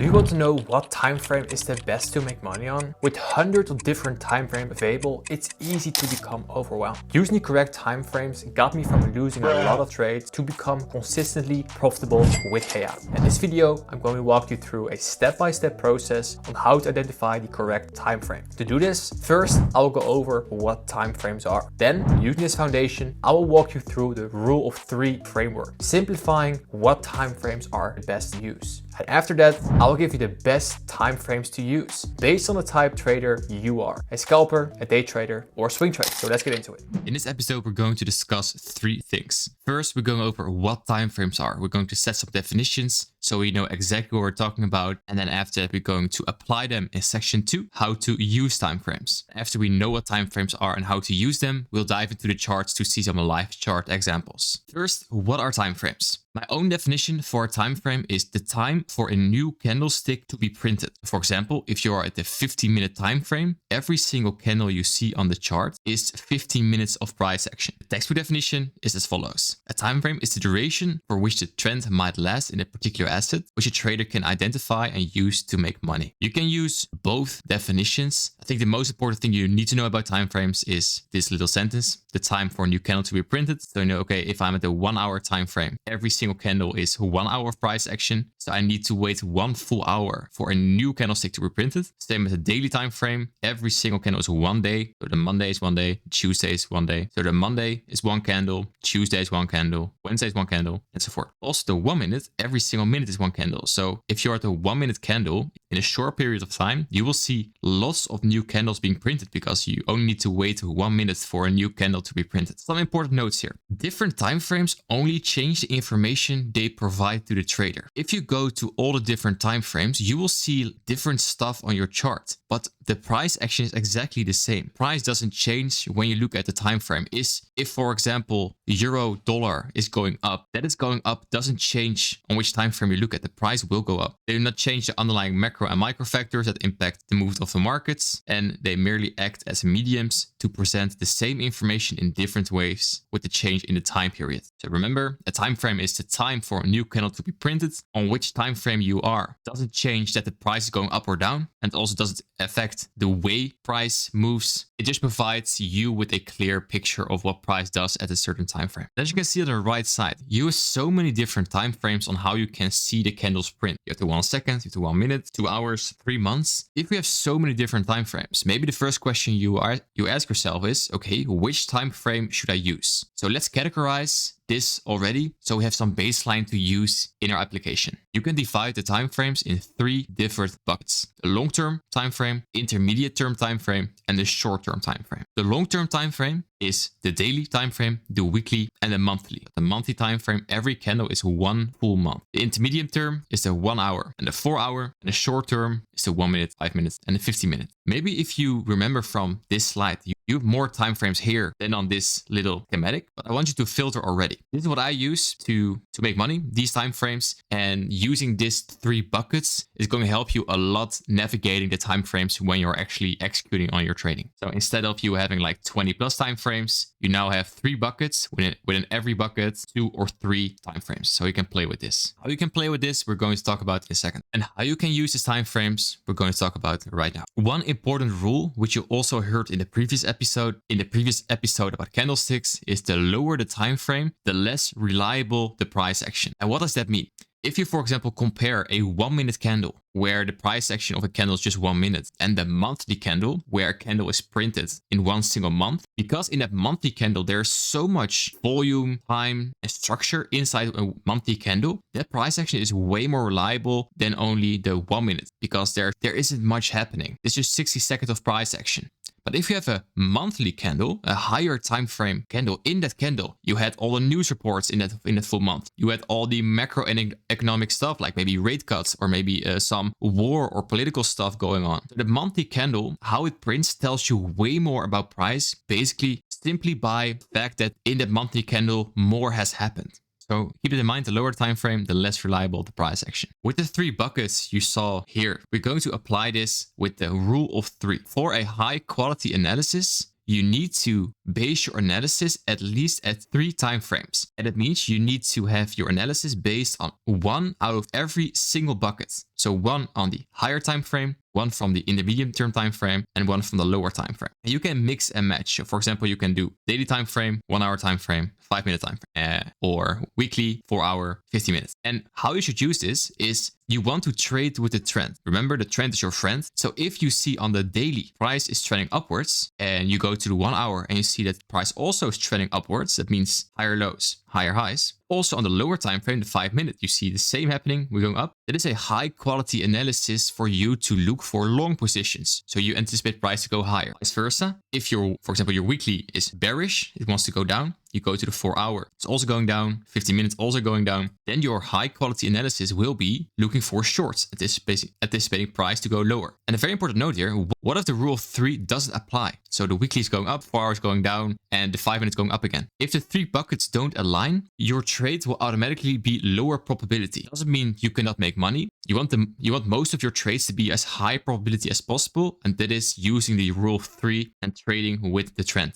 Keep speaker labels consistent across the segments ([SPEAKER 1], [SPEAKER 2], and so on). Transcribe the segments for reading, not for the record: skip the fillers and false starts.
[SPEAKER 1] Do you want to know what time frame is the best to make money on? With hundreds of different time frames available, it's easy to become overwhelmed. Using the correct time frames got me from losing a lot of trades to become consistently profitable with payout. In this video, I'm going to walk you through a step-by-step process on how to identify the correct time frame. To do this, first I will go over what time frames are. Then, using this foundation, I will walk you through the rule of 3 framework, simplifying what time frames are the best to use. And after that, I will give you the best time frames to use based on the type trader you are, a scalper, a day trader, or a swing trader. So let's get into it.
[SPEAKER 2] In this episode, we're going to discuss 3 things. First, we're going over what time frames are. We're going to set some definitions so we know exactly what we're talking about. And then after that, we're going to apply them in section 2, how to use time frames. After we know what time frames are and how to use them, we'll dive into the charts to see some live chart examples. First, what are time frames? My own definition for a time frame is the time for a new candlestick to be printed. For example, if you are at the 15-minute time frame, every single candle you see on the chart is 15 minutes of price action. The textbook definition is as follows. A time frame is the duration for which the trend might last in a particular asset, which a trader can identify and use to make money. You can use both definitions. I think the most important thing you need to know about time frames is this little sentence, the time for a new candle to be printed. So you know, okay, if I'm at the 1 hour time frame, every single candle is 1 hour of price action. So I need to wait 1 full hour for a new candlestick to be printed. Same with the daily time frame. Every single candle is 1 day. So the Monday is 1 day, Tuesday is 1 day. So the Monday is 1 candle, Tuesday is 1 candle, Wednesday is 1 candle, and so forth. Also the 1 minute, every single minute is 1 candle. So if you're at a 1 minute candle, in a short period of time, you will see lots of new candles being printed because you only need to wait 1 minute for a new candle to be printed. Some important notes here. Different time frames only change the information they provide to the trader. If you go to all the different time frames, you will see different stuff on your chart, but the price action is exactly the same. Price doesn't change when you look at the time frame. If for example, euro dollar is going up, that is going up doesn't change on which time frame you look at. The price will go up. They do not change the underlying macro and micro factors that impact the movement of the markets, and they merely act as mediums to present the same information in different ways with the change in the time period. So remember, a time frame is the time for a new candle to be printed. On which time frame you are doesn't change that the price is going up or down, and also doesn't affect the way price moves. It just provides you with a clear picture of what price does at a certain time frame. As you can see on the right side, you have so many different time frames on how you can see the candles print. You have the 1 second, you have the 1 minute, 2 hours, 3 months. If we have so many different time frames, maybe the first question you ask yourself is, okay, which time frame should I use? So let's categorize this already, so we have some baseline to use in our application. You can divide the time frames in 3 different buckets: the long-term time frame, intermediate term time frame, and the short-term time frame. The long-term time frame is the daily time frame, the weekly, and the monthly. The monthly time frame, every candle is 1 full month. The intermediate term is the 1 hour, and the 4 hour, and the short term is the 1 minute, 5 minutes, and the 50 minute. Maybe if you remember from this slide, you have more time frames here than on this little schematic, but I want you to filter already. This is what I use to make money, these time frames, and using these 3 buckets is going to help you a lot navigating the time frames when you're actually executing on your trading. So instead of you having like 20 plus time frames, you now have 3 buckets, within every bucket 2 or 3 time frames. So you can play with this. How you can play with this, we're going to talk about in a second. And how you can use these time frames, we're going to talk about right now. One important rule, which you also heard in the previous episode about candlesticks, is the lower the time frame, the less reliable the price action. And what does that mean? If you, for example, compare a 1 minute candle where the price action of a candle is just 1 minute, and the monthly candle where a candle is printed in 1 single month, because in that monthly candle there's so much volume, time, and structure inside a monthly candle, that price action is way more reliable than only the 1 minute, because there isn't much happening. It's just 60 seconds of price action. But if you have a monthly candle, a higher time frame candle, in that candle, you had all the news reports in that full month. You had all the macro and economic stuff, like maybe rate cuts or maybe some war or political stuff going on. So the monthly candle, how it prints, tells you way more about price, basically simply by the fact that in that monthly candle, more has happened. So keep it in mind, the lower time frame, the less reliable the price action. With the 3 buckets you saw here, we're going to apply this with the rule of 3. For a high quality analysis, you need to base your analysis at least at 3 time frames. And that means you need to have your analysis based on one out of every single bucket. So one on the higher time frame, one from the intermediate term time frame, and one from the lower time frame. And you can mix and match. So for example, you can do daily time frame, 1 hour time frame, 5 minute time frame, or weekly, 4 hour, 50 minutes. And how you should use this is you want to trade with the trend. Remember, the trend is your friend. So if you see on the daily price is trending upwards and you go to the 1 hour and you see that the price also is trending upwards, that means higher lows, higher highs. Also on the lower time frame, the 5 minute, you see the same happening. We're going up. That is a high quality analysis for you to look for long positions. So you anticipate price to go higher. Vice versa. If for example, your weekly is bearish, it wants to go down. You go to the 4 hour, it's also going down, 15 minutes also going down. Then your high quality analysis will be looking for shorts, anticipating price to go lower. And a very important note here, what if the rule of 3 doesn't apply? So the weekly is going up, 4 hours going down, and the 5 minutes going up again. If the 3 buckets don't align, your trade will automatically be lower probability. It doesn't mean you cannot make money. You want most of your trades to be as high probability as possible, and that is using the rule of 3 and trading with the trend.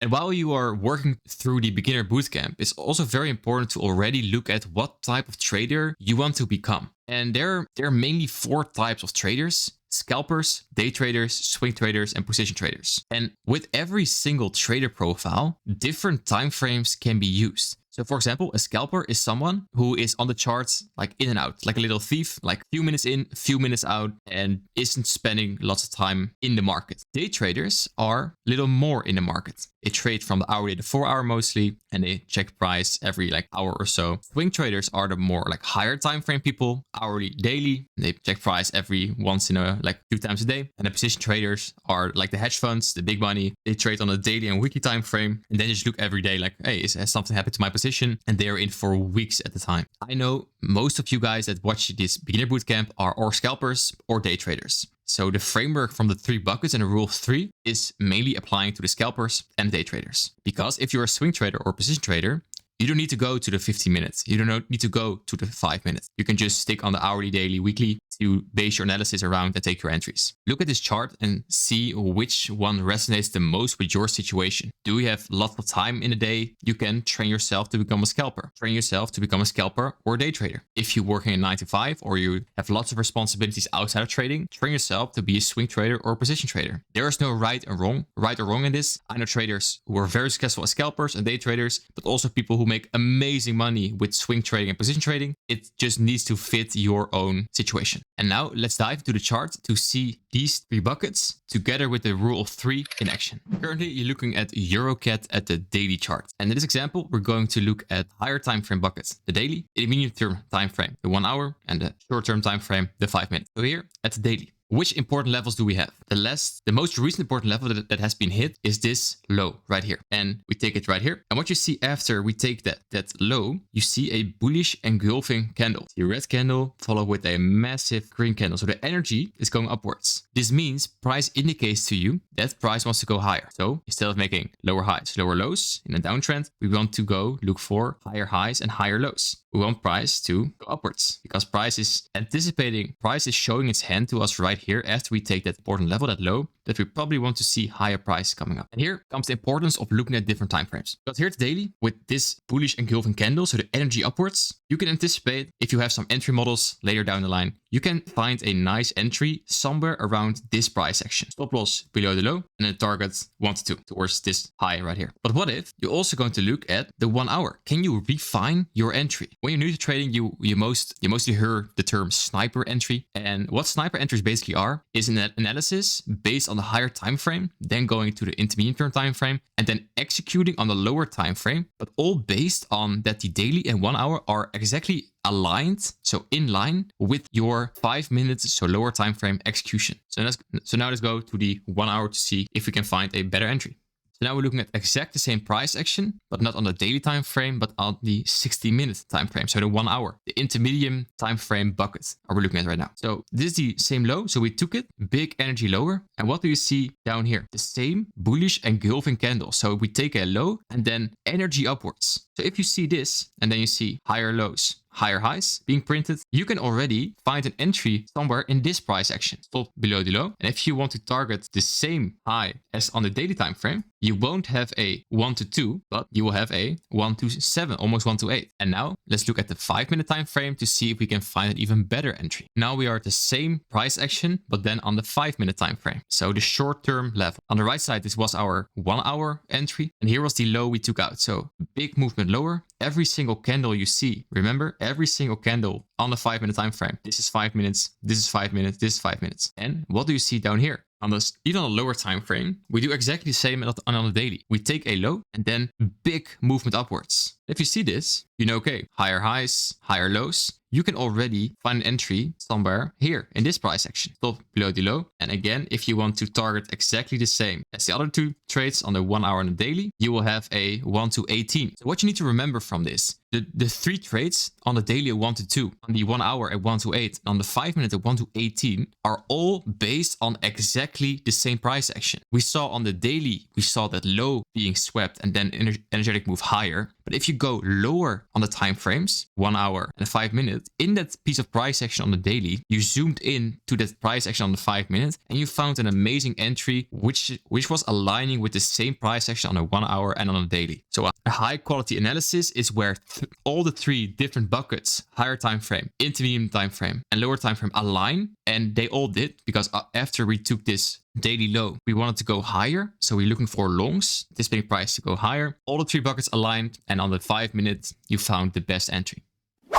[SPEAKER 2] And while you are working through the beginner bootcamp, it's also very important to already look at what type of trader you want to become. And there are mainly 4 types of traders: scalpers, day traders, swing traders, and position traders. And with every single trader profile, different time frames can be used. So for example, a scalper is someone who is on the charts like in and out, like a little thief, like few minutes in, few minutes out, and isn't spending lots of time in the market. Day traders are a little more in the market. They trade from the hourly to 4 hour mostly, and they check price every like hour or so. Swing traders are the more like higher time frame people, hourly, daily. They check price every once in a like 2 times a day. And the position traders are like the hedge funds, the big money. They trade on a daily and weekly time frame, and then just look every day like, hey, has something happened to my position? And they're in for weeks at a time. I know most of you guys that watch this beginner bootcamp are or scalpers or day traders. So the framework from the 3 buckets and the rule of 3 is mainly applying to the scalpers and day traders. Because if you're a swing trader or position trader, you don't need to go to the 15 minutes. You don't need to go to the 5 minutes. You can just stick on the hourly, daily, weekly to base your analysis around and take your entries. Look at this chart and see which one resonates the most with your situation. Do you have lots of time in a day? You can train yourself to become a scalper. Train yourself to become a scalper or a day trader. If you're working a 9 to 5 or you have lots of responsibilities outside of trading, train yourself to be a swing trader or a position trader. There is no right or wrong in this. I know traders who are very successful as scalpers and day traders, but also people who make amazing money with swing trading and position trading. It just needs to fit your own situation. And now let's dive into the chart to see these 3 buckets together with the rule of 3 in action. Currently, you're looking at EuroCAD at the daily chart. And in this example, we're going to look at higher time frame buckets, the daily, the intermediate term time frame, the 1 hour, and the short term time frame, the 5 minutes. So here at the daily, which important levels do we have? The most recent important level that has been hit is this low right here. And we take it right here. And what you see after we take that low, you see a bullish engulfing candle. The red candle followed with a massive green candle. So the energy is going upwards. This means price indicates to you that price wants to go higher. So instead of making lower highs, lower lows in a downtrend, we want to go look for higher highs and higher lows. We want price to go upwards because price is anticipating, price is showing its hand to us right here after we take that important level, that low, that we probably want to see higher price coming up. And here comes the importance of looking at different time frames. Because here it's daily with this bullish engulfing candle, so the energy upwards, you can anticipate if you have some entry models later down the line, you can find a nice entry somewhere around this price action. Stop loss below the low and then target 1 to 2 towards this high right here. But what if you're also going to look at the 1 hour? Can you refine your entry? When you're new to trading, you mostly hear the term sniper entry. And what sniper entries basically are is an analysis based on the higher time frame, then going to the intermediate term time frame, and then executing on the lower time frame, but all based on that the daily and 1 hour are exactly aligned, so in line with your 5 minutes, so lower time frame execution. So now let's go to the 1 hour to see if we can find a better entry. So now we're looking at exact the same price action, but not on the daily time frame, but on the 60-minute time frame. So the 1 hour, the intermediate time frame bucket are we looking at right now. So this is the same low. So we took it, big energy lower. And what do you see down here? The same bullish engulfing candle. So we take a low and then energy upwards. So if you see this and then you see higher lows, higher highs being printed, you can already find an entry somewhere in this price action. Stop below the low. And if you want to target the same high as on the daily time frame, you won't have a 1 to 2, but you will have a 1 to 7, almost 1 to 8. And now let's look at the 5-minute time frame to see if we can find an even better entry. Now we are at the same price action, but then on the 5-minute time frame. So the short-term level. On the right side, this was our 1 hour entry. And here was the low we took out. So big movement lower. Every single candle you see, remember, every single candle on the 5-minute time frame. This is 5 minutes, this is 5 minutes, this is 5 minutes. And what do you see down here? Even on a lower time frame, we do exactly the same on the daily. We take a low and then big movement upwards. If you see this, you know, okay, higher highs, higher lows. You can already find an entry somewhere here in this price action. Stop below the low. And again, if you want to target exactly the same as the other two trades on the 1 hour and the daily, you will have a 1 to 18. So what you need to remember from this, the 3 trades on the daily at 1 to 2, on the 1 hour at 1 to 8, on the 5 minute at 1 to 18 are all based on exactly the same price action. We saw on the daily, we saw that low being swept and then energetic move higher. But if you go lower on the time frames, 1 hour and 5 minutes, in that piece of price action on the daily, you zoomed in to that price action on the 5 minutes and you found an amazing entry which was aligning with the same price action on the 1 hour and on the daily. So a high quality analysis is where all the 3 different buckets, higher time frame, intermediate time frame, and lower time frame align, and they all did, because after we took this daily low, we wanted to go higher. So we're looking for longs, anticipating price to go higher. All the 3 buckets aligned, and on the 5 minutes, you found the best entry.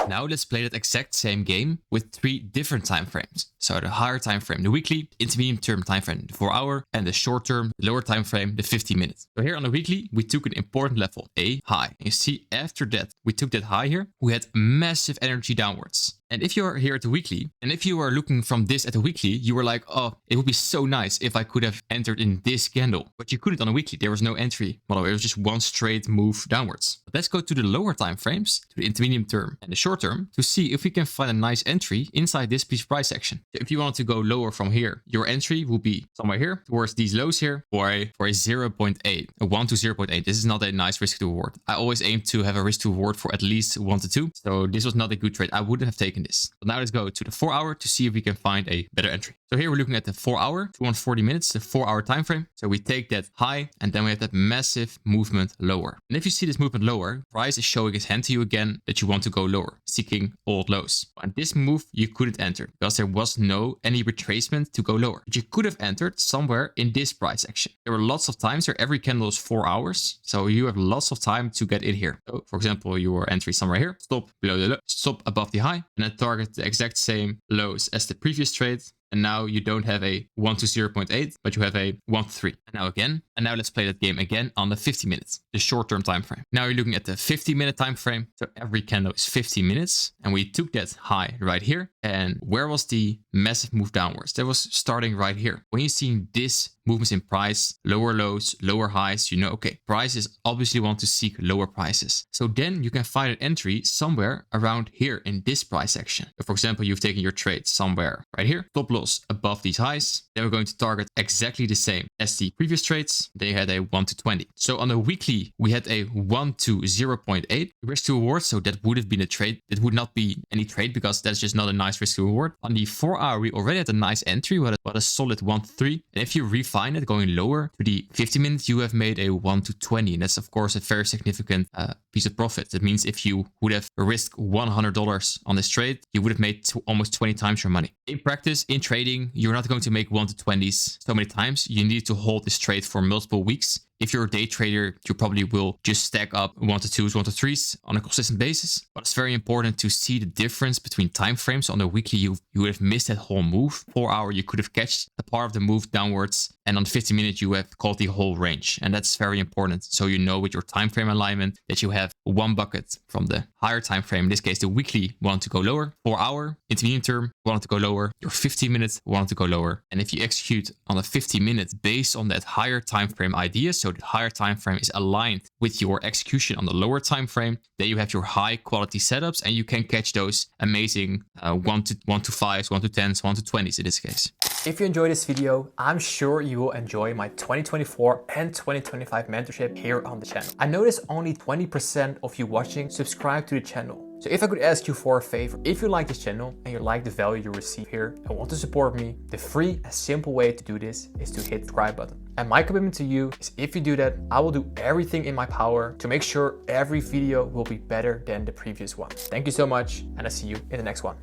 [SPEAKER 2] Now let's play that exact same game with 3 different time frames. So the higher time frame, the weekly, intermediate term time frame, the 4 hour, and the short term, the lower time frame, the 50 minutes. So here on the weekly, we took an important level, a high. And you see after that, we took that high here, we had massive energy downwards. And if you're here at the weekly, and if you are looking from this at the weekly, you were like, oh, it would be so nice if I could have entered in this candle. But you couldn't on a weekly. There was no entry model. It was just one straight move downwards. But let's go to the lower time frames, to the intermediate term and the short term, to see if we can find a nice entry inside this piece price action. So if you wanted to go lower from here, your entry will be somewhere here towards these lows here for a 0.8, a 1 to 0.8. This is not a nice risk to reward. I always aim to have a risk to reward for at least 1 to 2. So this was not a good trade. I wouldn't have taken this. But now let's go to the 4 hour to see if we can find a better entry. So here we're looking at the 4 hour, 240 minutes, the 4 hour time frame. So we take that high and then we have that massive movement lower. And if you see this movement lower, price is showing its hand to you again that you want to go lower, seeking old lows. And this move you couldn't enter because there was any retracement to go lower. But you could have entered somewhere in this price action. There were lots of times where every candle is 4 hours. So you have lots of time to get in here. So for example, your entry somewhere here, stop below the low, stop above the high, and then target the exact same lows as the previous trade. And now you don't have a 1 to 0.8, but you have a 1 to 3. And now again. And now let's play that game again on the 50 minutes, the short-term time frame. Now you're looking at the 50-minute time frame. So every candle is 50 minutes. And we took that high right here. And where was the massive move downwards? That was starting right here. When you see this movements in price, lower lows, lower highs, you know, okay, prices obviously want to seek lower prices. So then you can find an entry somewhere around here in this price action. So for example, you've taken your trade somewhere right here, top loss above these highs. Then we're going to target exactly the same as the previous trades. They had a 1 to 20. So on the weekly, we had a 1 to 0.8 risk to reward. So that would have been a trade. That would not be any trade because that's just not a nice risk to reward. On the 4 hour, we already had a nice entry. We had a solid 1 to 3. And if you refine it going lower to the 50 minutes, you have made a 1 to 20. And that's of course a very significant piece of profit. That means if you would have risked $100 on this trade, you would have made almost 20 times your money. In practice, in trading, you're not going to make 1 to 20s so many times. You need to hold this trade for multiple weeks. If you're a day trader, you probably will just stack up 1 to 2s, 1 to 3s on a consistent basis. But it's very important to see the difference between time frames. On the weekly, you would have missed that whole move. 4 hour, you could have catched a part of the move downwards. And on 50 minutes, you have caught the whole range. And that's very important. So you know with your time frame alignment that you have one bucket from the higher time frame. In this case, the weekly want to go lower. 4 hour, intermediate term, wanted to go lower. Your 50 minutes wanted to go lower. And if you execute on a 50 minutes based on that higher time frame idea, so the higher time frame is aligned with your execution on the lower time frame, then you have your high quality setups and you can catch those amazing 1 to 5s, 1 to 10s, 1 to 20s in this case.
[SPEAKER 1] If you enjoyed this video, I'm sure you will enjoy my 2024 and 2025 mentorship here on the channel. I noticed only 20% of you watching subscribe to the channel. So if I could ask you for a favor, if you like this channel and you like the value you receive here and want to support me, the free and simple way to do this is to hit the subscribe button. And my commitment to you is if you do that, I will do everything in my power to make sure every video will be better than the previous one. Thank you so much, and I'll see you in the next one.